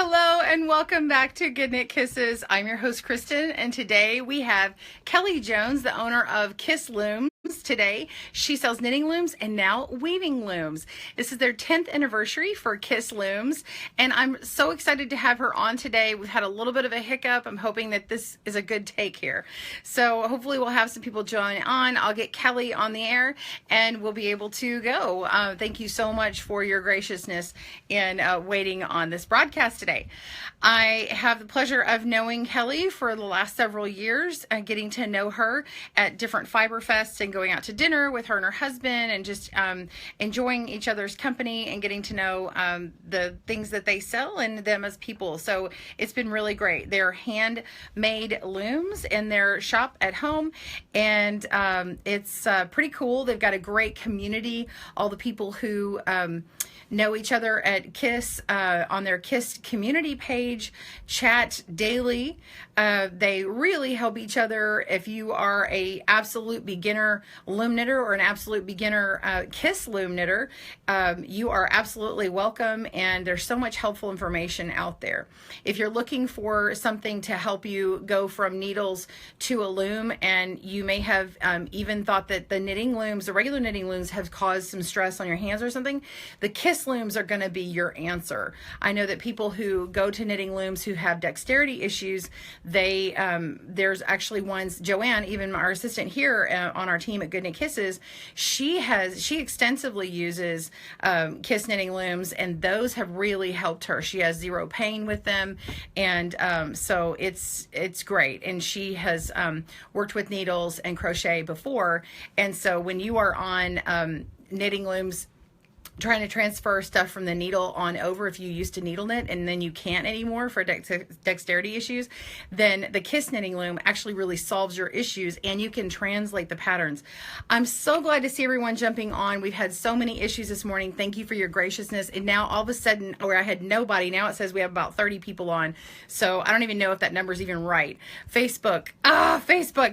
Hello, and welcome back to Good Knit Kisses. I'm your host, Kristen, and today we have Kelly Jones, the owner of Kiss Looms. Today, she sells knitting looms and now weaving looms. This is their 10th anniversary for Kiss Looms, and I'm so excited to have her on today. We've had a little bit of a hiccup. I'm hoping that this is a good take here. So hopefully we'll have some people join on. I'll get Kelly on the air, and we'll be able to go. Thank you so much for your graciousness in waiting on this broadcast today. I have the pleasure of knowing Kelly for the last several years, getting to know her at different Fiber Fests and going out to dinner with her and her husband, and just enjoying each other's company and getting to know the things that they sell and them as people. So it's been really great. They're handmade looms in their shop at home, and it's pretty cool. They've got a great community. All the people who know each other at Kiss on their Kiss community page chat daily. They really help each other. If you are a absolute beginner loom knitter or an absolute beginner Kiss loom knitter, you are absolutely welcome, and there's so much helpful information out there. If you're looking for something to help you go from needles to a loom, and you may have even thought that the knitting looms, the regular knitting looms, have caused some stress on your hands or something, the Kiss looms are going to be your answer. I know that people who go to knitting looms who have dexterity issues, they there's actually ones, Joanne, even our assistant here on our team at Good Knit Kisses, she extensively uses Kiss knitting looms, and those have really helped her. She has zero pain with them, and so it's great. And she has worked with needles and crochet before, and so when you are on knitting looms, trying to transfer stuff from the needle on over, if you used to needle knit and then you can't anymore for dexterity issues, then the Kiss knitting loom actually really solves your issues, and you can translate the patterns. I'm so glad to see everyone jumping on. We've had so many issues this morning. Thank you for your graciousness. And now all of a sudden, where I had nobody, now it says we have about 30 people on. So I don't even know if that number is even right. Facebook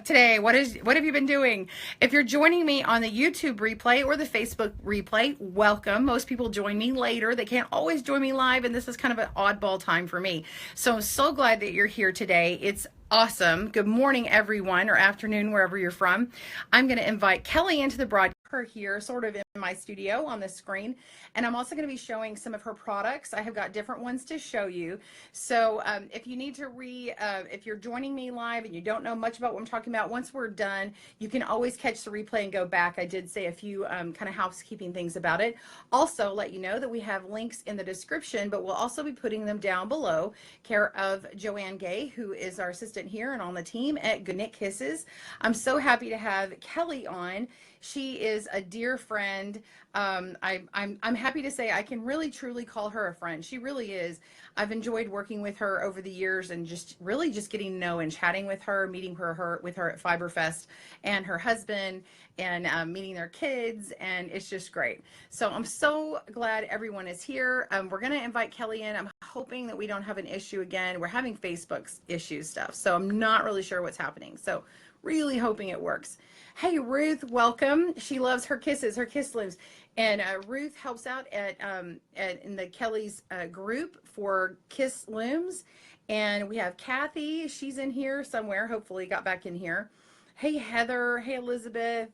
today. What have you been doing? If you're joining me on the YouTube replay or the Facebook replay, welcome. Most people join me later. They can't always join me live, and this is kind of an oddball time for me. So I'm so glad that you're here today. It's awesome. Good morning, everyone, or afternoon, wherever you're from. I'm going to invite Kelly into the broadcast. Her here sort of in my studio on the screen, and I'm also going to be showing some of her products. I have got different ones to show you. So if you need to if you're joining me live and you don't know much about what I'm talking about, once we're done, you can always catch the replay and go back. I did say a few kind of housekeeping things about it. Also let you know that we have links in the description, but we'll also be putting them down below, care of Joanne Gay, who is our assistant here and on the team at Good Knit Kisses. I'm so happy to have Kelly on. She is a dear friend. I'm happy to say I can really truly call her a friend. She really is. I've enjoyed working with her over the years, and just getting to know and chatting with her, meeting with her at Fiber Fest, and her husband, and meeting their kids, and it's just great. So I'm so glad everyone is here. We're going to invite Kelly in. I'm hoping that we don't have an issue again. We're having Facebook issues stuff, so I'm not really sure what's happening. So really hoping it works. Hey, Ruth, welcome. She loves her kisses, her Kiss Looms. And Ruth helps out in the Kelly's group for Kiss Looms. And we have Kathy. She's in here somewhere. Hopefully got back in here. Hey, Heather. Hey, Elizabeth.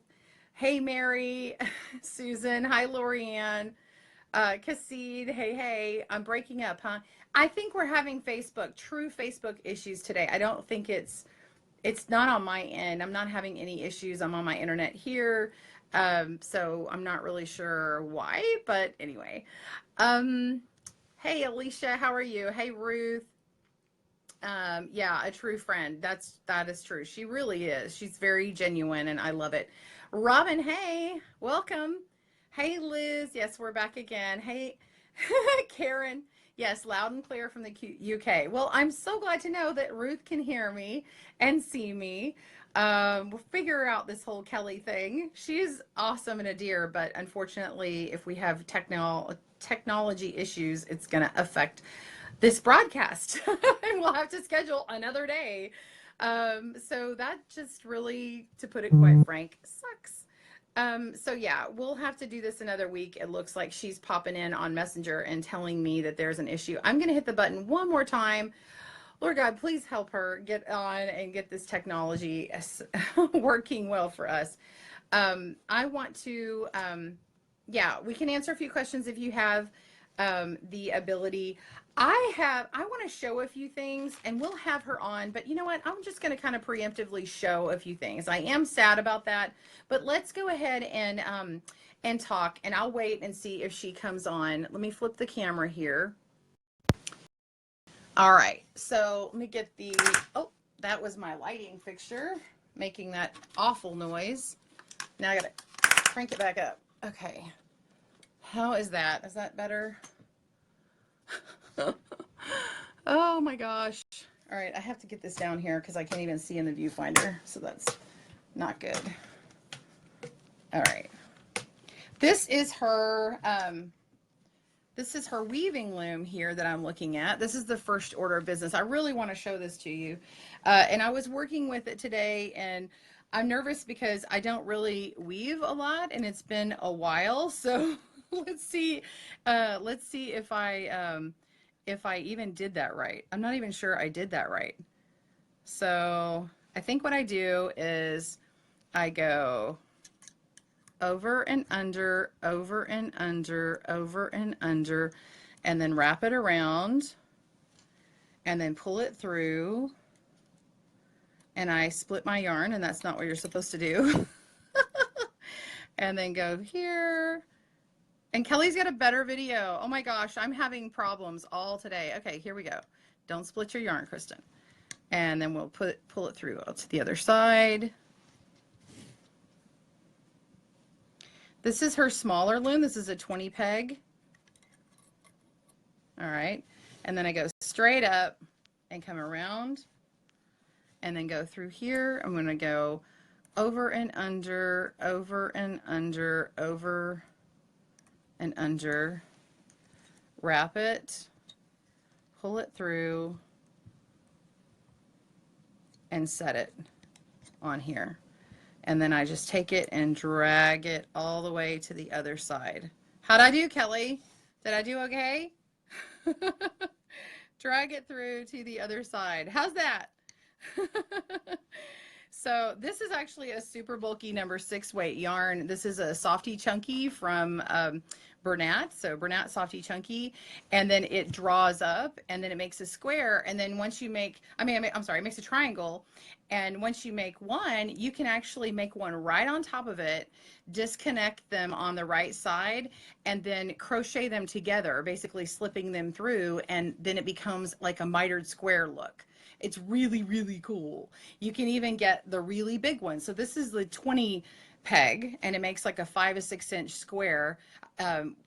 Hey, Mary. Susan. Hi, Lorianne. Cassid. Hey. I'm breaking up, huh? I think we're having true Facebook issues today. I don't think it's not on my end. I'm not having any issues. I'm on my internet here. So I'm not really sure why, but anyway. Hey, Alicia, how are you? Hey, Ruth. Yeah, a true friend. That is true. She really is. She's very genuine, and I love it. Robin, hey, welcome. Hey, Liz. Yes, we're back again. Hey, Karen. Yes, loud and clear from the UK. Well, I'm so glad to know that Ruth can hear me and see me. We'll figure out this whole Kelly thing. She's awesome and a dear, but unfortunately, if we have technology issues, it's going to affect this broadcast, and we'll have to schedule another day. So that just really, to put it quite frank, sucks. So yeah, we'll have to do this another week. It looks like she's popping in on Messenger and telling me that there's an issue. I'm going to hit the button one more time. Lord God, please help her get on and get this technology working well for us. I want to, yeah, we can answer a few questions if you have the ability. I want to show a few things and we'll have her on, but you know what? I'm just going to kind of preemptively show a few things. I am sad about that, but let's go ahead and talk, and I'll wait and see if she comes on. Let me flip the camera here. All right, so let me get the, oh, that was my lighting fixture making that awful noise. Now I gotta crank it back up. Okay, how is that? Is that better? Oh my gosh. All right, I have to get this down here because I can't even see in the viewfinder, so that's not good. All right, this is her weaving loom here that I'm looking at. This is the first order of business. I really want to show this to you. And I was working with it today, and I'm nervous because I don't really weave a lot and it's been a while. So let's see if I even did that right. I'm not even sure I did that right. So I think what I do is I go over and under, over and under, over and under, and then wrap it around, and then pull it through, and I split my yarn, and that's not what you're supposed to do. And then go here, and Kelly's got a better video. Oh my gosh, I'm having problems all today. Okay, here we go. Don't split your yarn, Kristen. And then we'll pull it through to the other side. This is her smaller loom. This is a 20 peg. All right. And then I go straight up and come around and then go through here. I'm going to go over and under, over and under, over and under, wrap it, pull it through, and set it on here. And then I just take it and drag it all the way to the other side. How'd I do, Kelly? Did I do okay? Drag it through to the other side. How's that? So this is actually a super bulky number 6 weight yarn. This is a Softy Chunky from Bernat. So Bernat Softy Chunky, and then it draws up and then it makes a square. And then once you make, I'm sorry, it makes a triangle. And once you make one, you can actually make one right on top of it, disconnect them on the right side, and then crochet them together, basically slipping them through. And then it becomes like a mitered square look. It's really, really cool. You can even get the really big one. So this is the 20 peg, and it makes like a 5 or 6 inch square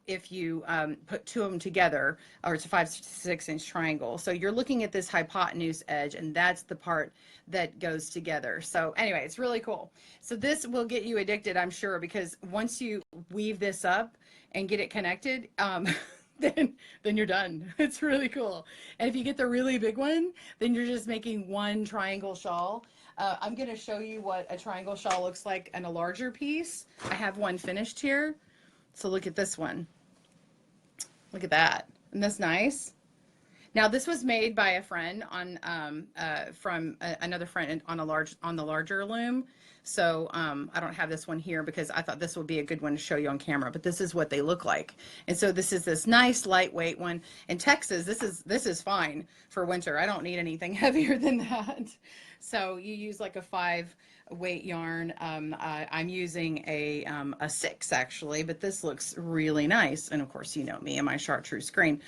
if you put 2 of them together, or it's a 5 to 6 inch triangle. So you're looking at this hypotenuse edge, and that's the part that goes together. So anyway, it's really cool. So this will get you addicted, I'm sure, because once you weave this up and get it connected, then you're done. It's really cool. And if you get the really big one, then you're just making one triangle shawl. I'm going to show you what a triangle shawl looks like in a larger piece. I have one finished here. So look at this one. Look at that. Isn't this nice? Now this was made by a friend on from another friend on the larger loom. So I don't have this one here because I thought this would be a good one to show you on camera, but this is what they look like. And so this is this nice lightweight one. In Texas, this is fine for winter. I don't need anything heavier than that. So you use like a 5 weight yarn. I'm using a 6 actually, but this looks really nice. And of course, you know me and my chartreuse green.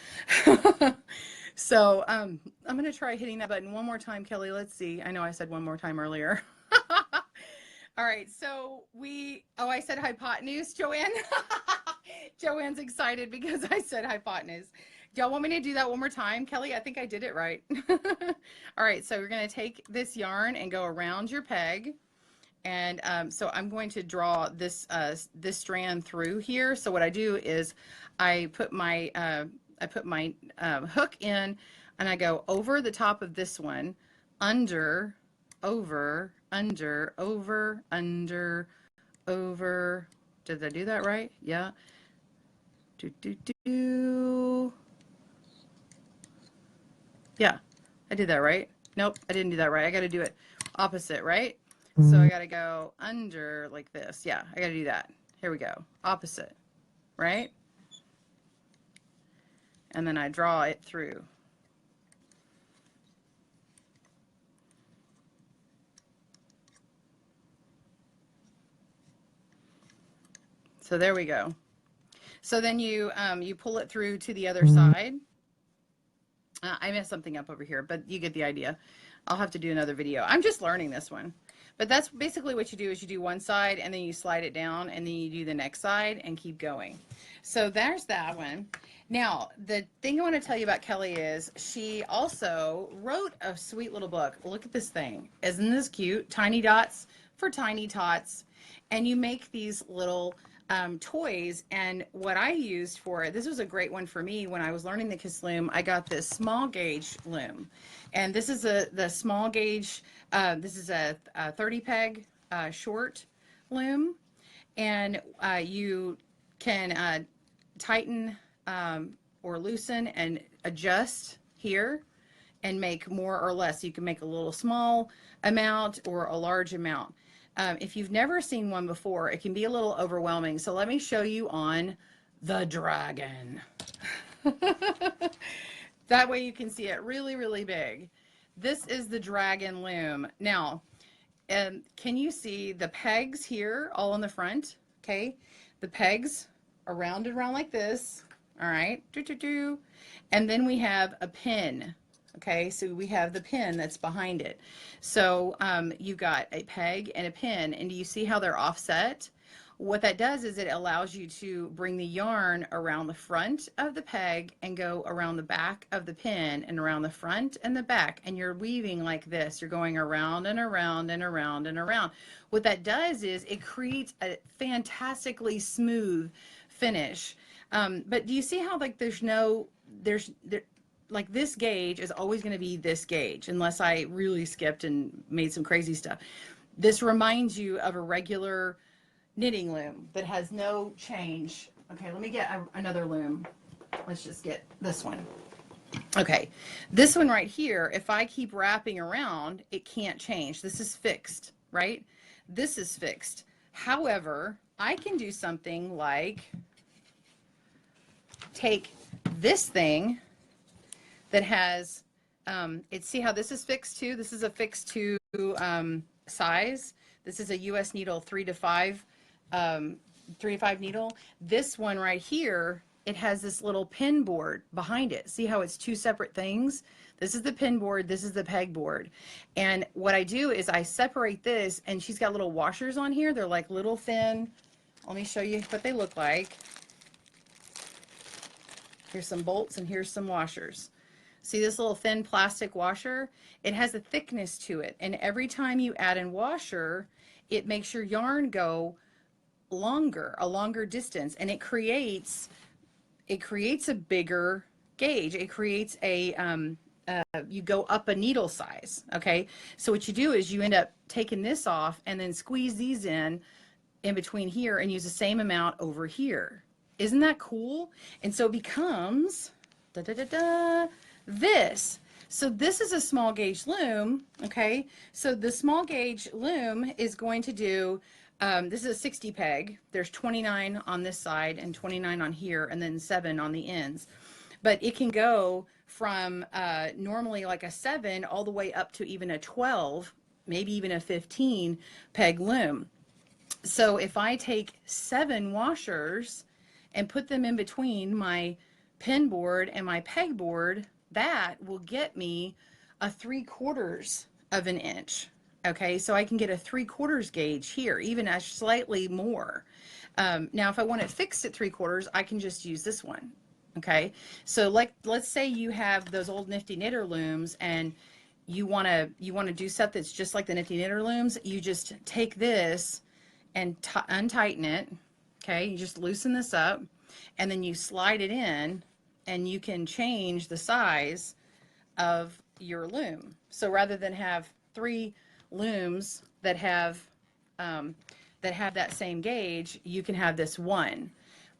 So I'm going to try hitting that button one more time, Kelly. Let's see. I know I said one more time earlier. All right, so I said hypotenuse, Joanne. Joanne's excited because I said hypotenuse. Do y'all want me to do that one more time? Kelly, I think I did it right. All right, so we're going to take this yarn and go around your peg. And so I'm going to draw this strand through here. So what I do is I put my hook in, and I go over the top of this one, under, over, under, over, under, over. Did I do that right? Yeah. Do. Yeah, I did that right. Nope, I didn't do that right. I got to do it opposite, right? So I got to go under like this. Yeah, I got to do that. Here we go. Opposite, right? And then I draw it through. So there we go. So then you pull it through to the other side. I messed something up over here, but you get the idea. I'll have to do another video. I'm just learning this one. But that's basically what you do is you do one side and then you slide it down and then you do the next side and keep going. So there's that one. Now, the thing I want to tell you about Kelly is she also wrote a sweet little book. Look at this thing. Isn't this cute? Tiny Dots for Tiny Tots. And you make these little toys, and what I used for it, this was a great one for me when I was learning the Kiss Loom. I got this small gauge loom, and this is the small gauge, this is a 30 peg short loom, and you can tighten or loosen and adjust here and make more or less. You can make a little small amount or a large amount. If you've never seen one before, it can be a little overwhelming. So let me show you on the dragon. That way you can see it really, really big. This is the dragon loom. Now, can you see the pegs here all in the front? Okay, the pegs are rounded around like this. All right, and then we have a pin. Okay, so we have the pin that's behind it. So you've got a peg and a pin, and do you see how they're offset? What that does is it allows you to bring the yarn around the front of the peg and go around the back of the pin and around the front and the back, and you're weaving like this. You're going around and around and around and around. What that does is it creates a fantastically smooth finish. But do you see how like like this gauge is always going to be this gauge unless I really skipped and made some crazy stuff. This reminds you of a regular knitting loom that has no change. Okay, let me get another loom. Let's just get this one. Okay, this one right here, if I keep wrapping around, it can't change. This is fixed, right? This is fixed. However, I can do something like take this thing that has, see how this is fixed too? This is a fixed to size. This is a US needle 3 to 5 needle. This one right here, it has this little pin board behind it. See how it's two separate things? This is the pin board, this is the peg board. And what I do is I separate this, and she's got little washers on here. They're like little thin, let me show you what they look like. Here's some bolts and here's some washers. See this little thin plastic washer? It has a thickness to it, and every time you add in washer, it makes your yarn go a longer distance, and it creates a bigger gauge. It creates a you go up a needle size. Okay, so what you do is you end up taking this off and then squeeze these in between here and use the same amount over here. Isn't that cool? And so it becomes this. So this is a small gauge loom. Okay, so the small gauge loom is going to do this is a 60 peg. There's 29 on this side and 29 on here, and then 7 on the ends. But it can go from normally like a 7 all the way up to even a 12, maybe even a 15 peg loom. So if I take 7 washers and put them in between my pin board and my peg board, that will get me a 3/4 of an inch. Okay, so I can get a 3/4 gauge here, even a slightly more. Now, if I want it fixed at 3/4, I can just use this one. Okay, so like let's say you have those old Nifty Knitter looms, and you want to do stuff that's just like the Nifty Knitter looms. You just take this and untighten it. Okay, you just loosen this up, and then you slide it in, and you can change the size of your loom. So rather than have 3 looms that have that have that same gauge, you can have this one.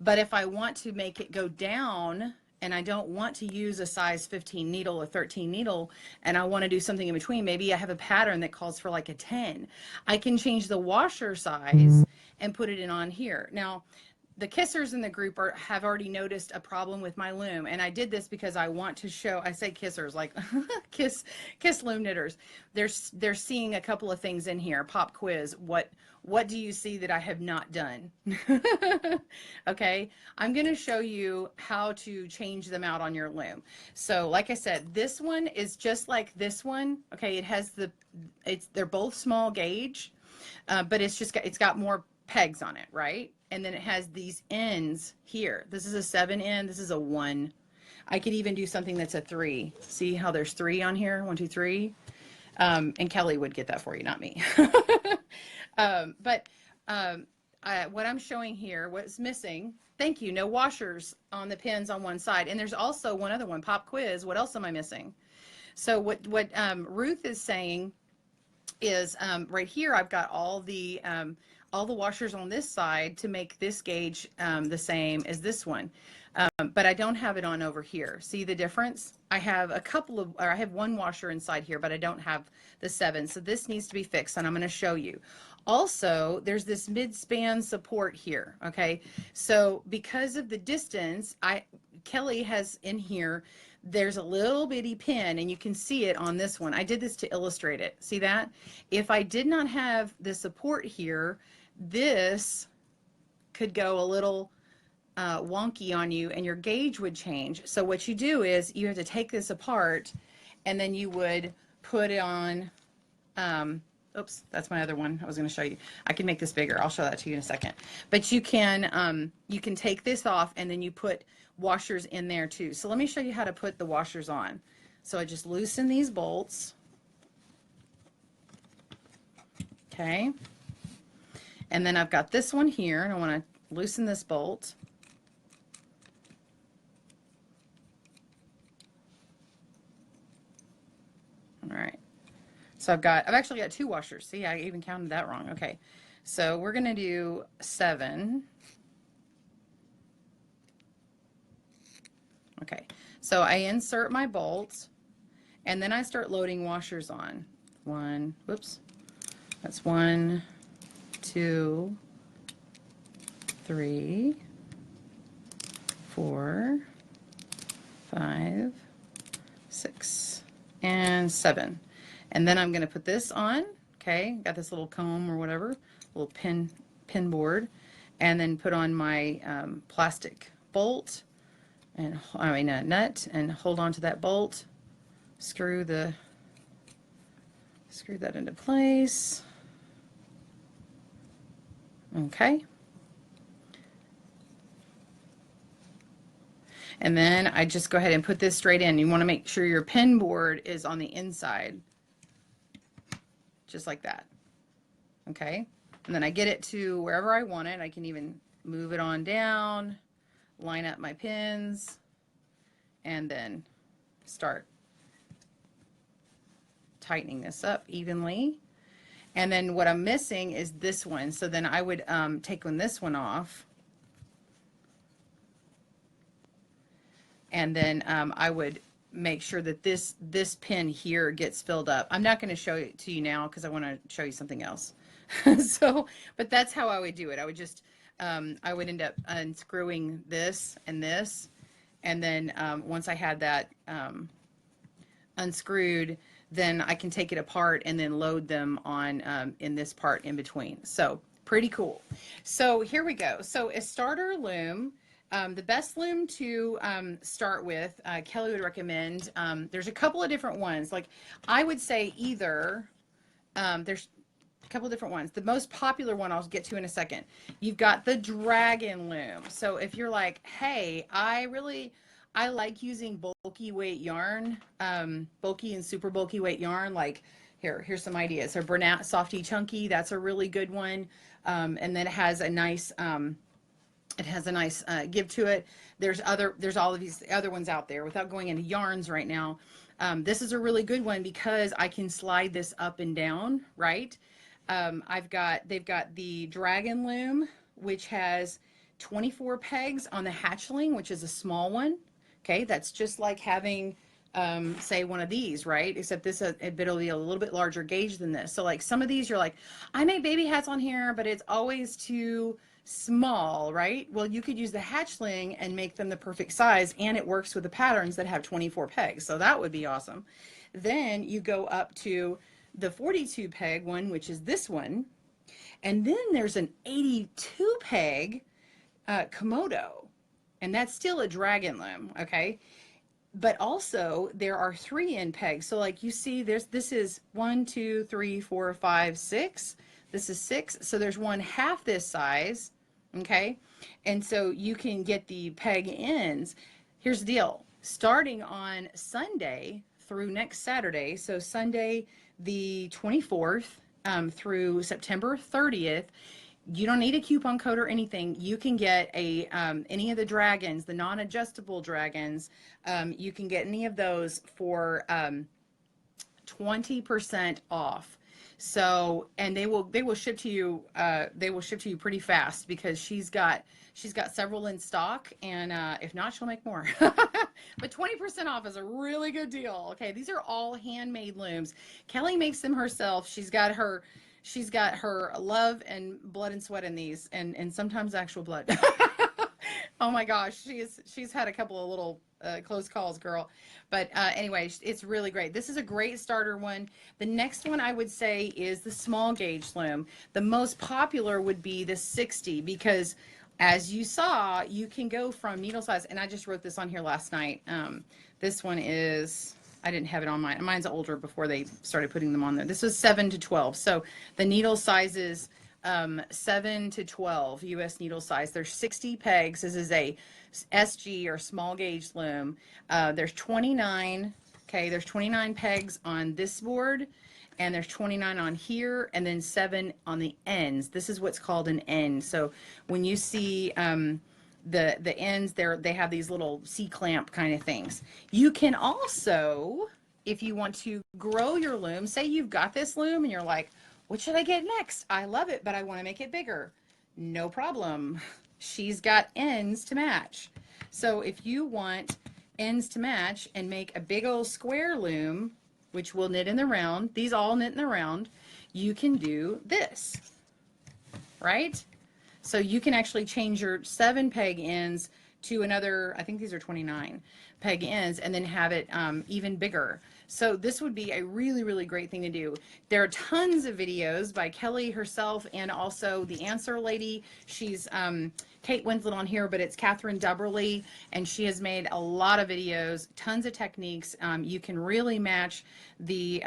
But if I want to make it go down and I don't want to use a size 15 needle or 13 needle, and I want to do something in between, maybe I have a pattern that calls for like a 10, I can change the washer size and put it in on here. Now, the kissers in the group have already noticed a problem with my loom, and I did this because I want to show, I say kissers like kiss loom knitters. They're seeing a couple of things in here. Pop quiz. What do you see that I have not done? Okay, I'm going to show you how to change them out on your loom. So like I said, this one is just like this one. Okay, it has they're both small gauge, but it's got more pegs on it, right? And then it has these ends here. This is a 7 end. This is a 1. I could even do something that's a 3. See how there's 3 on here? 1, 2, 3. And Kelly would get that for you, not me. What I'm showing here, what's missing, thank you, no washers on the pins on one side. And there's also one other one, pop quiz. What else am I missing? So what Ruth is saying is right here I've got all the washers on this side to make this gauge the same as this one, but I don't have it on over here. See the difference? I have I have one washer inside here, but I don't have the 7, so this needs to be fixed, and I'm going to show you. Also, there's this mid-span support here, okay? So because of the distance, Kelly has in here, there's a little bitty pin, and you can see it on this one. I did this to illustrate it. See that? If I did not have the support here, this could go a little wonky on you, and your gauge would change. So what you do is you have to take this apart, and then you would put it on, oops, that's my other one I was going to show you. I can make this bigger. I'll show that to you in a second. But you can take this off, and then you put washers in there too. So let me show you how to put the washers on. So I just loosen these bolts. Okay. And then I've got this one here, and I want to loosen this bolt. All right. So I've actually got 2 washers. See, I even counted that wrong. Okay. So we're going to do 7. Okay. So I insert my bolts, and then I start loading washers on. 1, whoops. That's 1, 2, 3, 4, 5, 6, and 7. And then I'm going to put this on. Okay, got this little comb or whatever, little pin board, and then put on my plastic bolt, and a nut, and hold on to that bolt. Screw that into place. Okay. And then I just go ahead and put this straight in. You want to make sure your pin board is on the inside, just like that. Okay. And then I get it to wherever I want it. I can even move it on down, line up my pins, and then start tightening this up evenly. And then what I'm missing is this one. So then I would take this one off. And then I would make sure that this pin here gets filled up. I'm not going to show it to you now because I want to show you something else. But that's how I would do it. I would just, I would end up unscrewing this, and then once I had that unscrewed, then I can take it apart and then load them on in this part in between. So pretty cool. So here we go. So a starter loom, the best loom to start with, Kelly would recommend, there's a couple of different ones. Like I would say either, there's a couple of different ones. The most popular one I'll get to in a second. You've got the Dragon Loom. So if you're like, hey, I like using bulky weight yarn, bulky and super bulky weight yarn. Like here's some ideas. So Bernat Softy Chunky, that's a really good one. And then it has a nice, give to it. There's all of these other ones out there. Without going into yarns right now, this is a really good one because I can slide this up and down, right? they've got the Dragon Loom, which has 24 pegs on the hatchling, which is a small one. Okay, that's just like having, say, one of these, right? Except this, it'll be a little bit larger gauge than this. So like some of these, you're like, I make baby hats on here, but it's always too small, right? Well, you could use the hatchling and make them the perfect size, and it works with the patterns that have 24 pegs. So that would be awesome. Then you go up to the 42 peg one, which is this one. And then there's an 82 peg Komodo, and that's still a dragon loom, okay? But also there are 3N pegs. So like you see, this is 1, 2, 3, 4, 5, 6. This is 6. So there's one half this size, okay? And so you can get the peg ends. Here's the deal. Starting on Sunday through next Saturday, so Sunday the 24th through September 30th, you don't need a coupon code or anything. You can get any of the dragons, the non-adjustable dragons. You can get any of those for 20% off. So, and they will ship to you. They will ship to you pretty fast because she's got several in stock, and if not, she'll make more. But 20% off is a really good deal. Okay, these are all handmade looms. Kelly makes them herself. She's got her love and blood and sweat in these, and sometimes actual blood. Oh my gosh, she's had a couple of little close calls, girl. But anyway, it's really great. This is a great starter one. The next one I would say is the small gauge loom. The most popular would be the 60, because as you saw, you can go from needle size, and I just wrote this on here last night. This one is, I didn't have it on mine. Mine's older before they started putting them on there. This was 7 to 12. So the needle sizes 7 to 12 US needle size. There's 60 pegs. This is a SG or small gauge loom. There's 29. Okay, there's 29 pegs on this board, and there's 29 on here, and then 7 on the ends. This is what's called an end. So when you see the ends, they have these little C-clamp kind of things. You can also, if you want to grow your loom, say you've got this loom and you're like, what should I get next? I love it, but I want to make it bigger. No problem. She's got ends to match. So if you want ends to match and make a big old square loom, which will knit in the round, these all knit in the round, you can do this, right? So you can actually change your 7 peg ends to another, I think these are 29 peg ends, and then have it even bigger. So this would be a really, really great thing to do. There are tons of videos by Kelly herself, and also the answer lady. She's Kate Winslet on here, but it's Catherine Dubberly, and she has made a lot of videos, tons of techniques. You can really match the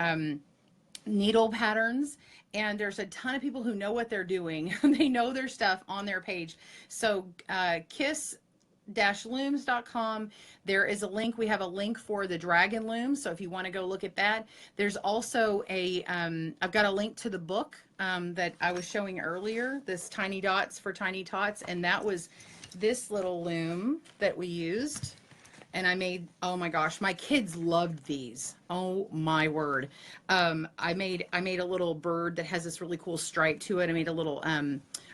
needle patterns, and there's a ton of people who know what they're doing. They know their stuff on their page. So kiss-looms.com, there is a link. We have a link for the dragon loom, so if you want to go look at that. There's also a I've got a link to the book that I was showing earlier, this Tiny Dots for Tiny Tots, and that was this little loom that we used. And I made, oh my gosh, my kids loved these. Oh my word. I made a little bird that has this really cool stripe to it. I made a little,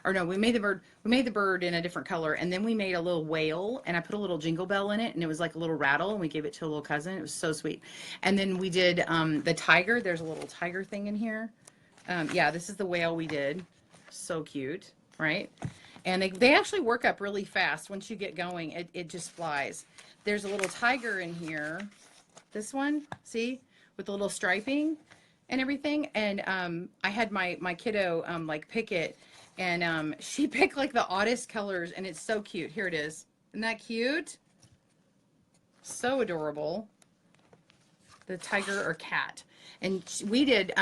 or no, we made the bird in a different color, and then we made a little whale, and I put a little jingle bell in it, and it was like a little rattle, and we gave it to a little cousin. It was so sweet. And then we did the tiger. There's a little tiger thing in here. Yeah, this is the whale we did. So cute, right? And they actually work up really fast. Once you get going, it just flies. There's a little tiger in here. This one, see, with the little striping and everything. And I had my kiddo like pick it, and she picked like the oddest colors, and it's so cute. Here it is. Isn't that cute? So adorable. The tiger or cat. And we did,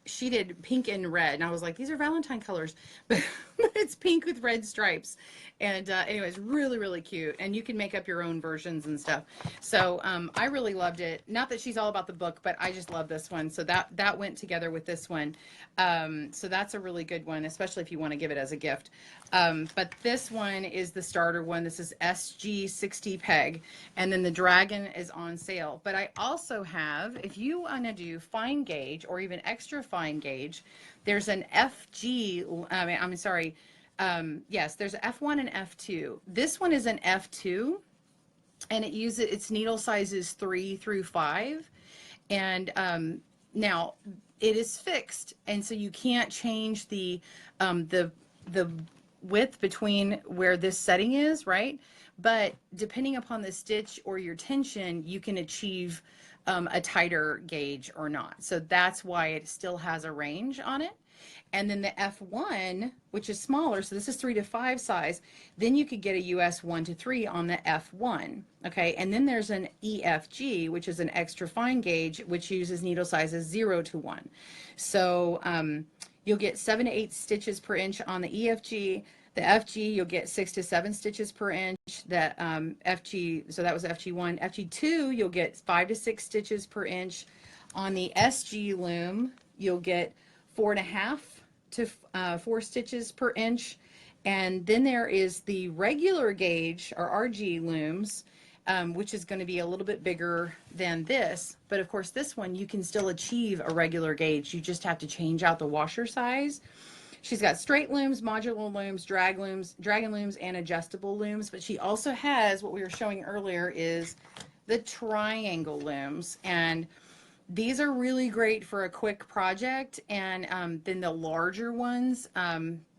she did pink and red, and I was like, these are Valentine colors, but it's pink with red stripes. And anyways, really, really cute. And you can make up your own versions and stuff. So I really loved it. Not that she's all about the book, but I just love this one. So that went together with this one. So that's a really good one, especially if you want to give it as a gift. But this one is the starter one. This is SG 60 peg. And then the dragon is on sale. But I also have, if you want to do fine gauge or even extra fine gauge, there's an FG, I'm sorry, yes, there's F1 and F2. This one is an F2, and its needle sizes 3 through 5. And now it is fixed, and so you can't change the width between where this setting is, right? But depending upon the stitch or your tension, you can achieve a tighter gauge or not. So that's why it still has a range on it. And then the F1, which is smaller, so this is 3 to 5 size, then you could get a US 1 to 3 on the F1, okay? And then there's an EFG, which is an extra fine gauge, which uses needle sizes 0 to 1. So you'll get 7 to 8 stitches per inch on the EFG. The FG, you'll get 6 to 7 stitches per inch. The FG, so that was FG1. FG2, you'll get 5 to 6 stitches per inch. On the SG loom, you'll get 4.5 to 4 stitches per inch. And then there is the regular gauge or RG looms, which is going to be a little bit bigger than this. But of course, this one you can still achieve a regular gauge. You just have to change out the washer size. She's got straight looms, modular looms, dragon looms, and adjustable looms. But she also has, what we were showing earlier, is the triangle looms. And these are really great for a quick project, and then the larger ones,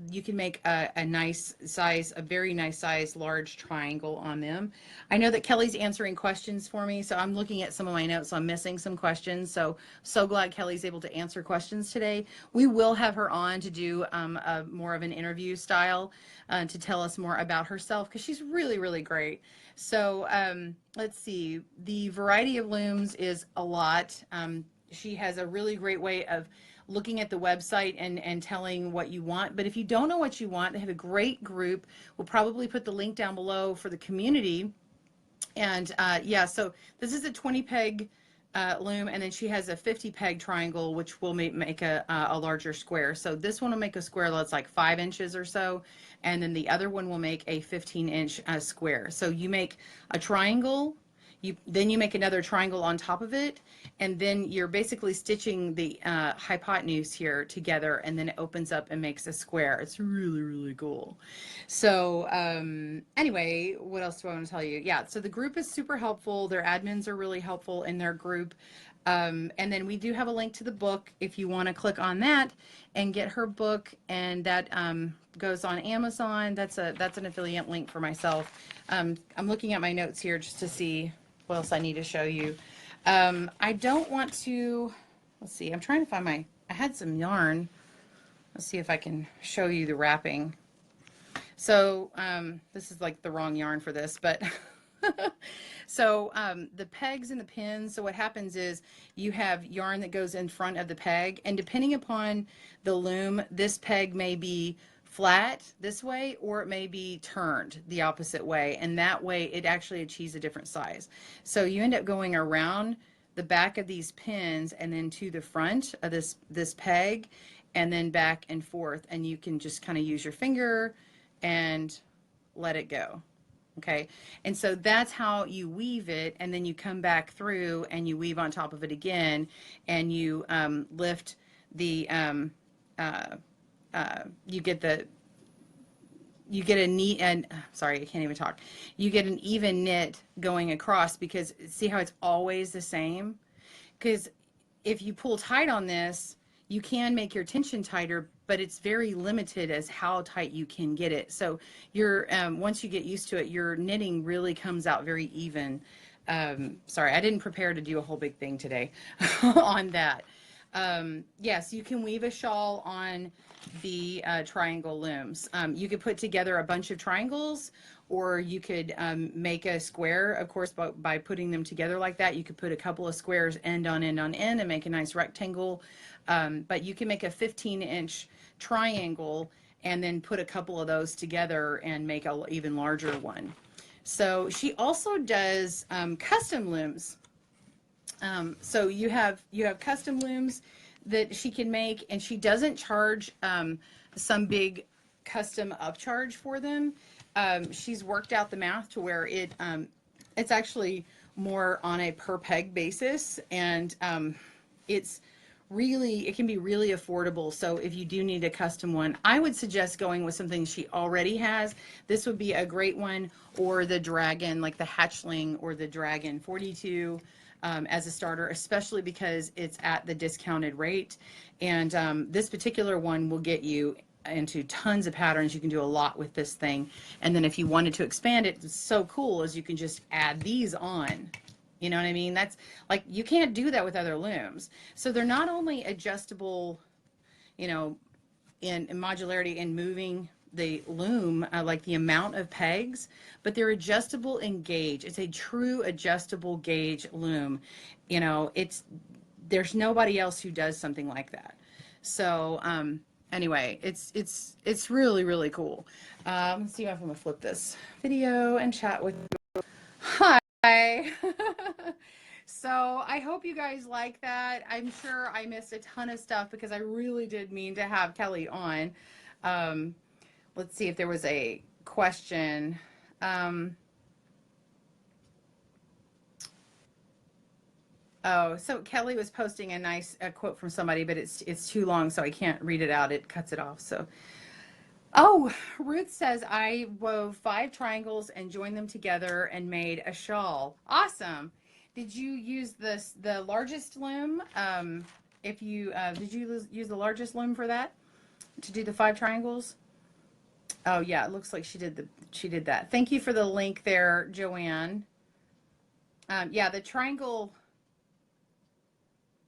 you can make a nice size, a very nice size, large triangle on them. I know that Kelly's answering questions for me, so I'm looking at some of my notes, so I'm missing some questions. So glad Kelly's able to answer questions today. We will have her on to do more of an interview style to tell us more about herself, because she's really, really great. So let's see, the variety of looms is a lot. She has a really great way of looking at the website and telling what you want. But if you don't know what you want, they have a great group. We'll probably put the link down below for the community. And yeah, so this is a 20 peg loom, and then she has a 50 peg triangle, which will make a larger square. So this one will make a square that's like 5 inches or so, and then the other one will make a 15-inch square. So you make a triangle, then you make another triangle on top of it, and then you're basically stitching the hypotenuse here together, and then it opens up and makes a square. It's really, really cool. So anyway, what else do I want to tell you? Yeah, so the group is super helpful. Their admins are really helpful in their group. And then we do have a link to the book if you want to click on that and get her book, and that goes on Amazon. That's an affiliate link for myself. I'm looking at my notes here just to see what else I need to show you. I don't want to, let's see, I'm trying to find I had some yarn. Let's see if I can show you the wrapping. So this is like the wrong yarn for this, but so the pegs and the pins, so what happens is you have yarn that goes in front of the peg, and depending upon the loom, this peg may be flat this way, or it may be turned the opposite way, and that way it actually achieves a different size. So you end up going around the back of these pins and then to the front of this peg, and then back and forth, and you can just kind of use your finger and let it go. Okay, and so that's how you weave it, and then you come back through and you weave on top of it again, and you lift the you get a neat, and sorry, I can't even talk. You get an even knit going across, because see how it's always the same? Because if you pull tight on this, you can make your tension tighter, but it's very limited as how tight you can get it. So you're once you get used to it, your knitting really comes out very even. Sorry, I didn't prepare to do a whole big thing today on that. Yes, you can weave a shawl on the triangle looms. You could put together a bunch of triangles, or you could make a square, of course, by putting them together like that. You could put a couple of squares end on end on end and make a nice rectangle. But you can make a 15-inch triangle and then put a couple of those together and make an even larger one. So she also does custom looms. So you have custom looms that she can make, and she doesn't charge some big custom upcharge for them. She's worked out the math to where it's actually more on a per peg basis, and it's really, it can be really affordable. So if you do need a custom one, I would suggest going with something she already has. This would be a great one, or the dragon, like the hatchling or the dragon 42 as a starter, especially because it's at the discounted rate. And this particular one will get you into tons of patterns. You can do a lot with this thing. And then if you wanted to expand it, it's so cool as you can just add these on. You know what I mean? That's like, you can't do that with other looms. So they're not only adjustable, you know, in modularity and moving the loom, like the amount of pegs, but they're adjustable in gauge. It's a true adjustable gauge loom. You know, there's nobody else who does something like that. So, anyway, it's really, really cool. Let's see if I'm going to flip this video and chat with you. Hi. So I hope you guys like that. I'm sure I missed a ton of stuff because I really did mean to have Kelly on. Let's see if there was a question. Oh, so Kelly was posting a nice quote from somebody, but it's too long, so I can't read it out. It cuts it off. So, oh, Ruth says, I wove 5 triangles and joined them together and made a shawl. Awesome. Did you use the largest loom? If you did you use the largest loom for that to do the 5 triangles? Oh yeah, it looks like she did that. Thank you for the link there, Joanne. Yeah, the triangle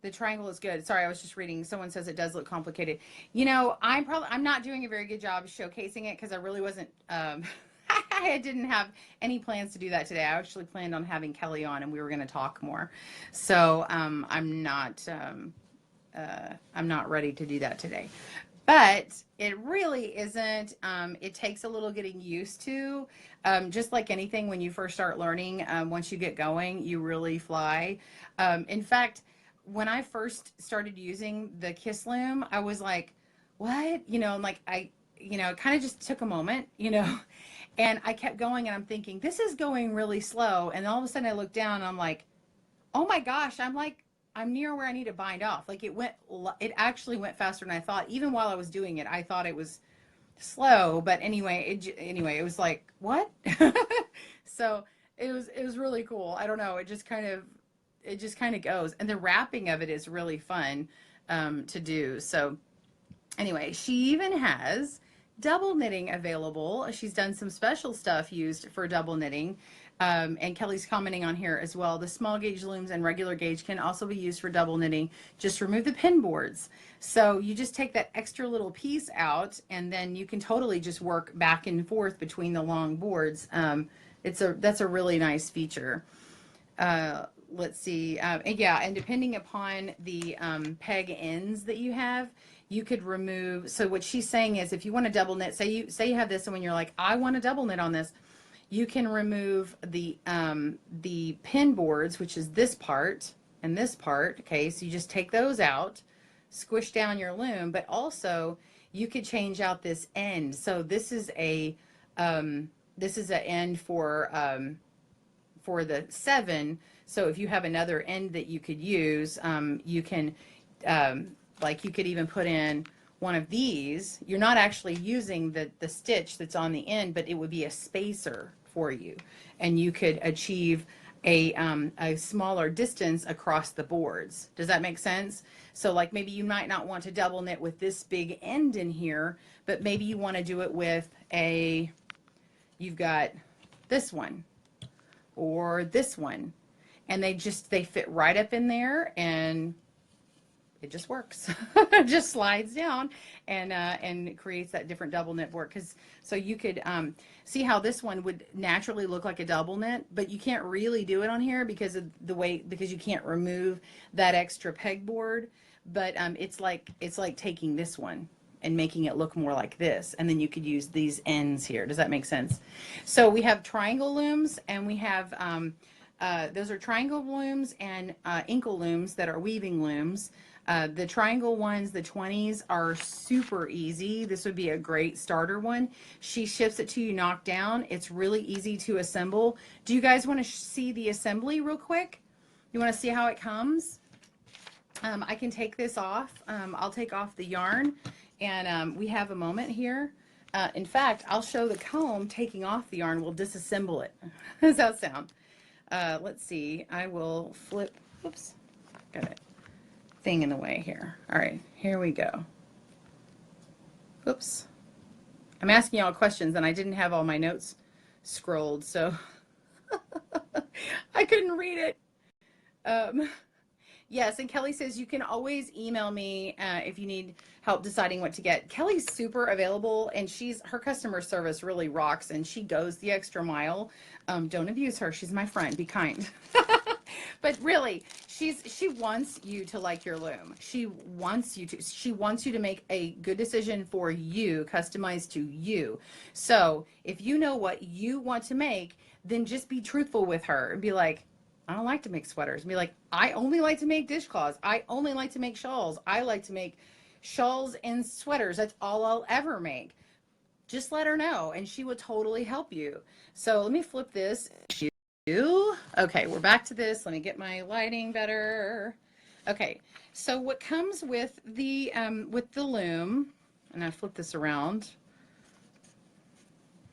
is good. Sorry, I was just reading. Someone says it does look complicated. You know, I'm not doing a very good job showcasing it because I really wasn't. I didn't have any plans to do that today. I actually planned on having Kelly on, and we were going to talk more. So I'm not ready to do that today. But it really isn't. It takes a little getting used to. Just like anything, when you first start learning, once you get going, you really fly. In fact, when I first started using the Kiss Loom, I was like, what? You know, like it kind of just took a moment, you know, and I kept going and I'm thinking, this is going really slow. And all of a sudden I look down and I'm like, oh my gosh, I'm near where I need to bind off. Like it actually went faster than I thought. Even while I was doing it, I thought it was slow, but anyway, it was like, what? So it was really cool. I don't know. It just kind of goes, and the wrapping of it is really fun to do. So anyway, she even has double knitting available. She's done some special stuff used for double knitting. And Kelly's commenting on here as well. The small gauge looms and regular gauge can also be used for double knitting. Just remove the pin boards. So you just take that extra little piece out, and then you can totally just work back and forth between the long boards. That's a really nice feature. Let's see. And depending upon the peg ends that you have, you could remove. So what she's saying is, if you want to double knit, say you have this, and when you're like, I want to double knit on this, you can remove the pin boards, which is this part and this part. Okay, so you just take those out, squish down your loom, but also you could change out this end. So this is an end for the 7. So if you have another end that you could use, you can like you could even put in one of these. You're not actually using the stitch that's on the end, but it would be a spacer for you, and you could achieve a smaller distance across the boards. Does that make sense? So like maybe you might not want to double knit with this big end in here, but maybe you want to do it with you've got this one or this one, and they fit right up in there, and it just works. It just slides down and creates that different double knit board. So you could see how this one would naturally look like a double knit, but you can't really do it on here because of because you can't remove that extra pegboard. But it's like taking this one and making it look more like this, and then you could use these ends here. Does that make sense? So we have triangle looms, and we have those are triangle looms and inkle looms that are weaving looms. The triangle ones, the 20s, are super easy. This would be a great starter one. She ships it to you knocked down. It's really easy to assemble. Do you guys want to see the assembly real quick? You want to see how it comes? I can take this off. I'll take off the yarn, and we have a moment here. In fact, I'll show the comb taking off the yarn. We'll disassemble it. How does that sound? Let's see. I will flip. Oops, got a thing in the way here. All right, here we go. Oops. I'm asking y'all questions, and I didn't have all my notes scrolled, so I couldn't read it. Yes, and Kelly says you can always email me if you need help deciding what to get. Kelly's super available, and her customer service really rocks, and she goes the extra mile. Don't abuse her. She's my friend. Be kind. But really, she wants you to like your loom. She wants you to make a good decision for you, customized to you. So if you know what you want to make, then just be truthful with her and be like, I don't like to make sweaters. Be like, I only like to make dishcloths. I only like to make shawls. I like to make shawls and sweaters. That's all I'll ever make. Just let her know, and she will totally help you. So let me flip this. Okay, we're back to this. Let me get my lighting better. Okay, so what comes with the loom, and I flip this around.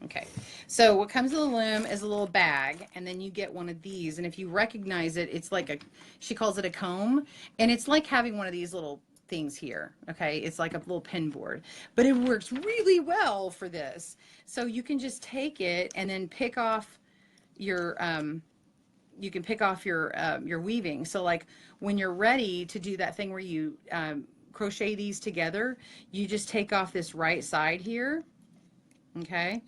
Okay, so what comes with the loom is a little bag, and then you get one of these, and if you recognize it, it's like she calls it a comb, and it's like having one of these little things here. Okay, it's like a little pin board, but it works really well for this. So you can just take it and then pick off your you can pick off your weaving. So like when you're ready to do that thing where you crochet these together, you just take off this right side here. Okay,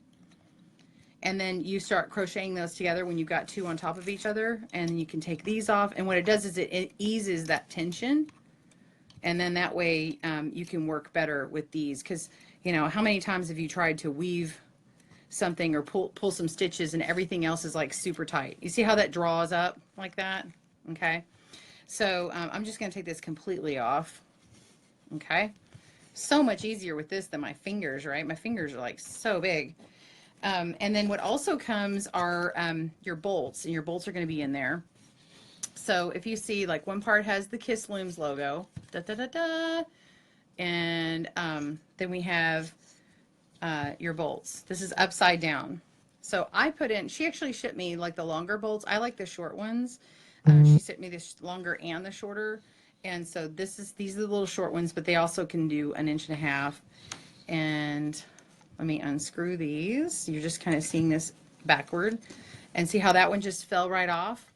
and then you start crocheting those together when you've got two on top of each other, and you can take these off, and what it does is it eases that tension, and then that way you can work better with these, because you know, how many times have you tried to weave something or pull some stitches and everything else is like super tight? You see how that draws up like that? Okay, so I'm just going to take this completely off. Okay, so much easier with this than my fingers, right? My fingers are like so big. And then what also comes are your bolts, and your bolts are going to be in there. So if you see, like, one part has the Kiss Looms logo, da, da, da, da, and then we have your bolts. This is upside down. So I put in, she actually shipped me like the longer bolts. I like the short ones. She sent me the longer and the shorter. And so these are the little short ones, but they also can do 1.5 inches. And let me unscrew these. You're just kind of seeing this backward, and see how that one just fell right off.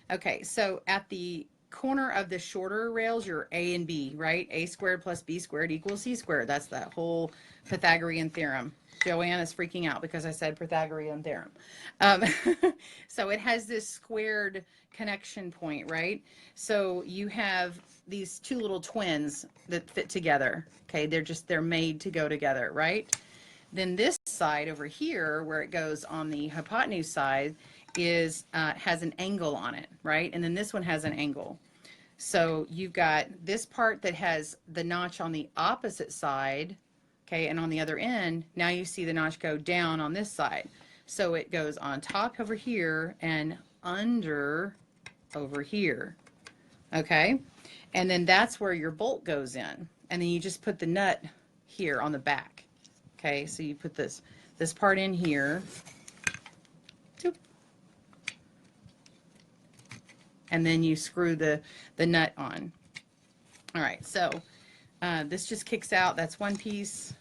Okay, so at the corner of the shorter rails, you're A and B, right? A squared plus B squared equals C squared. That's that whole Pythagorean theorem. Joanne is freaking out because I said Pythagorean theorem. So it has this squared connection point, right? So you have these two little twins that fit together. Okay, they're made to go together, right? Then this side over here, where it goes on the hypotenuse side, is has an angle on it, right? And then this one has an angle. So you've got this part that has the notch on the opposite side, okay, and on the other end, now you see the notch go down on this side. So it goes on top over here and under over here, okay? And then that's where your bolt goes in. And then you just put the nut here on the back. Okay, so you put this part in here, and then you screw the nut on. All right, so this just kicks out. That's one piece,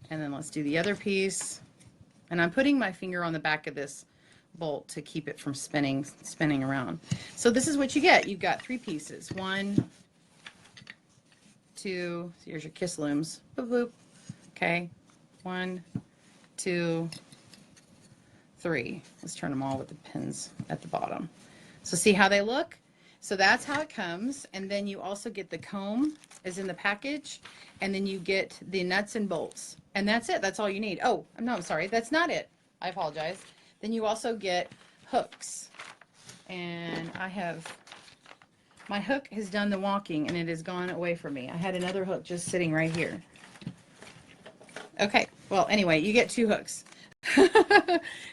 and then let's do the other piece. And I'm putting my finger on the back of this bolt to keep it from spinning around. So this is what you get. You've got 3 pieces. 1, 2. So here's your Kiss Looms. Boop, boop. Okay, 1, 2, 3. Let's turn them all with the pins at the bottom. So see how they look? So that's how it comes. And then you also get the comb is in the package, and then you get the nuts and bolts. And that's it. That's all you need. Oh, no, I'm sorry. That's not it. I apologize. Then you also get hooks. And my hook has done the walking, and it has gone away from me. I had another hook just sitting right here. Okay, well, anyway, you get 2 hooks.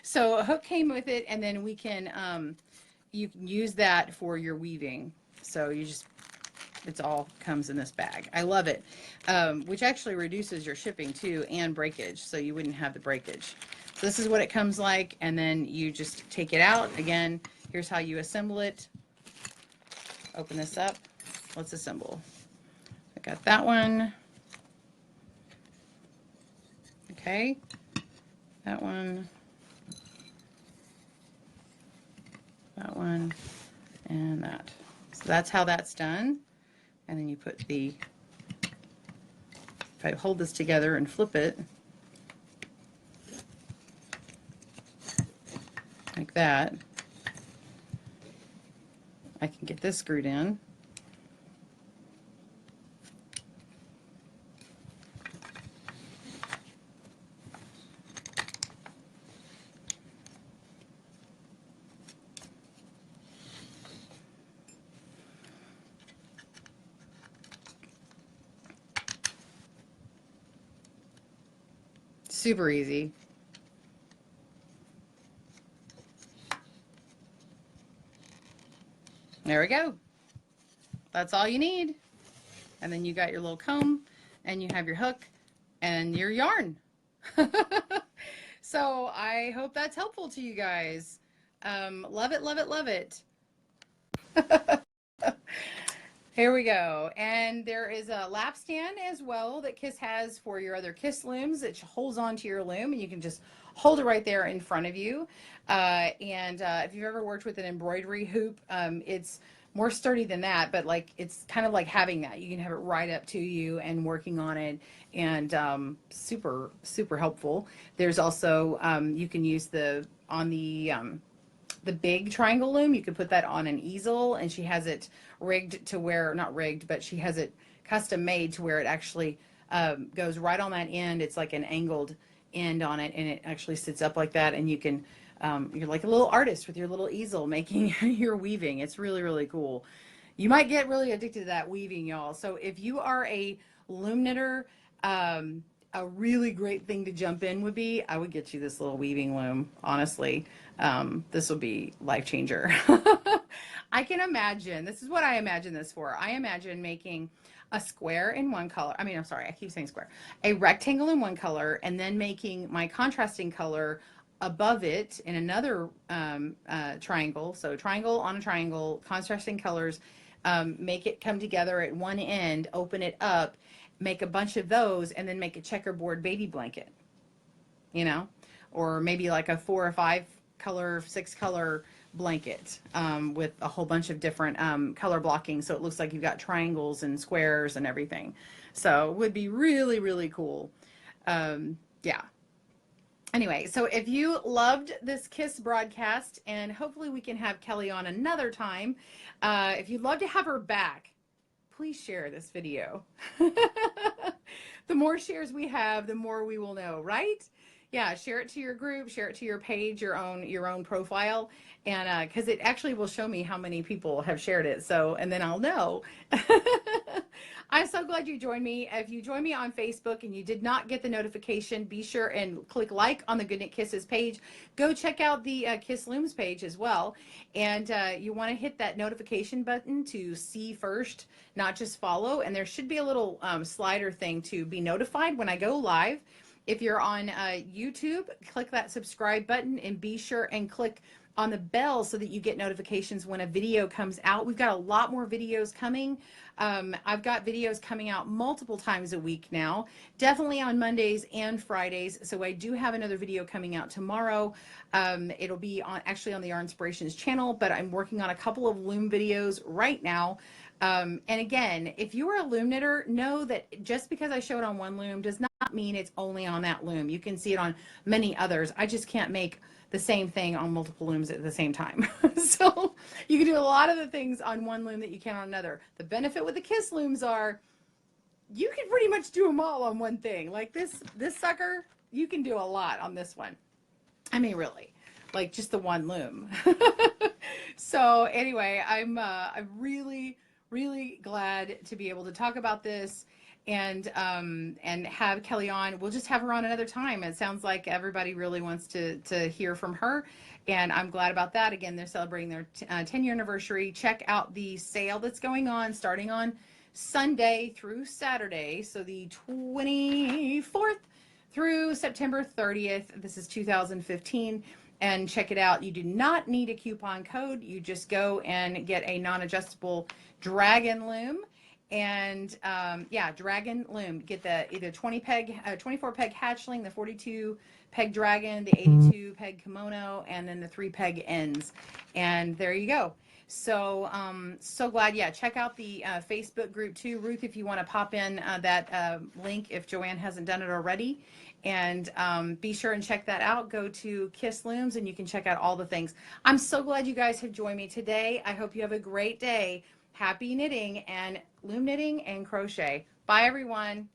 So a hook came with it, and then we can, you can use that for your weaving. So you just it's all comes in this bag. I love it, which actually reduces your shipping too and breakage, so you wouldn't have the breakage. So this is what it comes like, and then you just take it out. Again, here's how you assemble it. Open this up. Let's assemble. I got that one. Okay. That one. That one. And that. So that's how that's done. And then you put the, if I hold this together and flip it, like that, I can get this screwed in. Super easy. There we go. That's all you need. And then you got your little comb, and you have your hook and your yarn. So I hope that's helpful to you guys. Love it, love it, love it. Here we go. And there is a lap stand as well that Kiss has for your other Kiss looms. It holds onto your loom, and you can just hold it right there in front of you. If you've ever worked with an embroidery hoop, it's more sturdy than that, but like it's kind of like having that. You can have it right up to you and working on it, and super, super helpful. There's also, you can use the big triangle loom, you could put that on an easel, and she has it rigged to where, not rigged, but she has it custom made to where it actually goes right on that end. It's like an angled end on it, and it actually sits up like that, and you can, you're like a little artist with your little easel making your weaving. It's really, really cool. You might get really addicted to that weaving, y'all. So if you are a loom knitter, a really great thing to jump in would be, I would get you this little weaving loom, honestly. This will be life changer. I can imagine, this is what I imagine this for. I imagine making a square in one color. I mean, I'm sorry, I keep saying square. A rectangle in one color, and then making my contrasting color above it in another triangle. So triangle on a triangle, contrasting colors, make it come together at one end, open it up, make a bunch of those, and then make a checkerboard baby blanket, you know, or maybe like a 4 or 5 color, 6 color blanket with a whole bunch of different color blocking, so it looks like you've got triangles and squares and everything. So it would be really, really cool. Yeah. Anyway, so if you loved this Kiss broadcast, and hopefully we can have Kelly on another time, if you'd love to have her back, please share this video. The more shares we have, the more we will know, right? Yeah, share it to your group, share it to your page, your own profile, and because it actually will show me how many people have shared it. So, and then I'll know. I'm so glad you joined me. If you joined me on Facebook and you did not get the notification, be sure and click like on the Good Knit Kisses page. Go check out the Kiss Looms page as well. And you want to hit that notification button to see first, not just follow. And there should be a little slider thing to be notified when I go live. If you're on YouTube, click that subscribe button, and be sure and click on the bell so that you get notifications when a video comes out. We've got a lot more videos coming. I've got videos coming out multiple times a week now, definitely on Mondays and Fridays. So I do have another video coming out tomorrow. It'll be actually on the Yarn Inspirations channel, but I'm working on a couple of loom videos right now. And again, if you are a loom knitter, know that just because I show it on one loom does not mean it's only on that loom. You can see it on many others. I just can't make the same thing on multiple looms at the same time. So you can do a lot of the things on one loom that you can on another. The benefit with the Kiss looms are you can pretty much do them all on one thing. Like this sucker, you can do a lot on this one. I mean, really, like just the one loom. So anyway, I'm really, really glad to be able to talk about this. and have Kelly on. We'll just have her on another time. It sounds like everybody really wants to hear from her, and I'm glad about that. Again, they're celebrating their 10-year anniversary. Check out the sale that's going on starting on Sunday through Saturday, so the 24th through September 30th. This is 2015. And check it out. You do not need a coupon code. You just go and get a non-adjustable dragon loom. And yeah, dragon loom. Get the either 20 peg, 24 peg hatchling, the 42 peg dragon, the 82 peg kimono, and then the 3 peg ends. And there you go. So so glad. Yeah, check out the Facebook group too, Ruth, if you want to pop in that link if Joanne hasn't done it already. And be sure and check that out. Go to Kiss Looms and you can check out all the things. I'm so glad you guys have joined me today. I hope you have a great day. Happy knitting and loom knitting and crochet. Bye, everyone.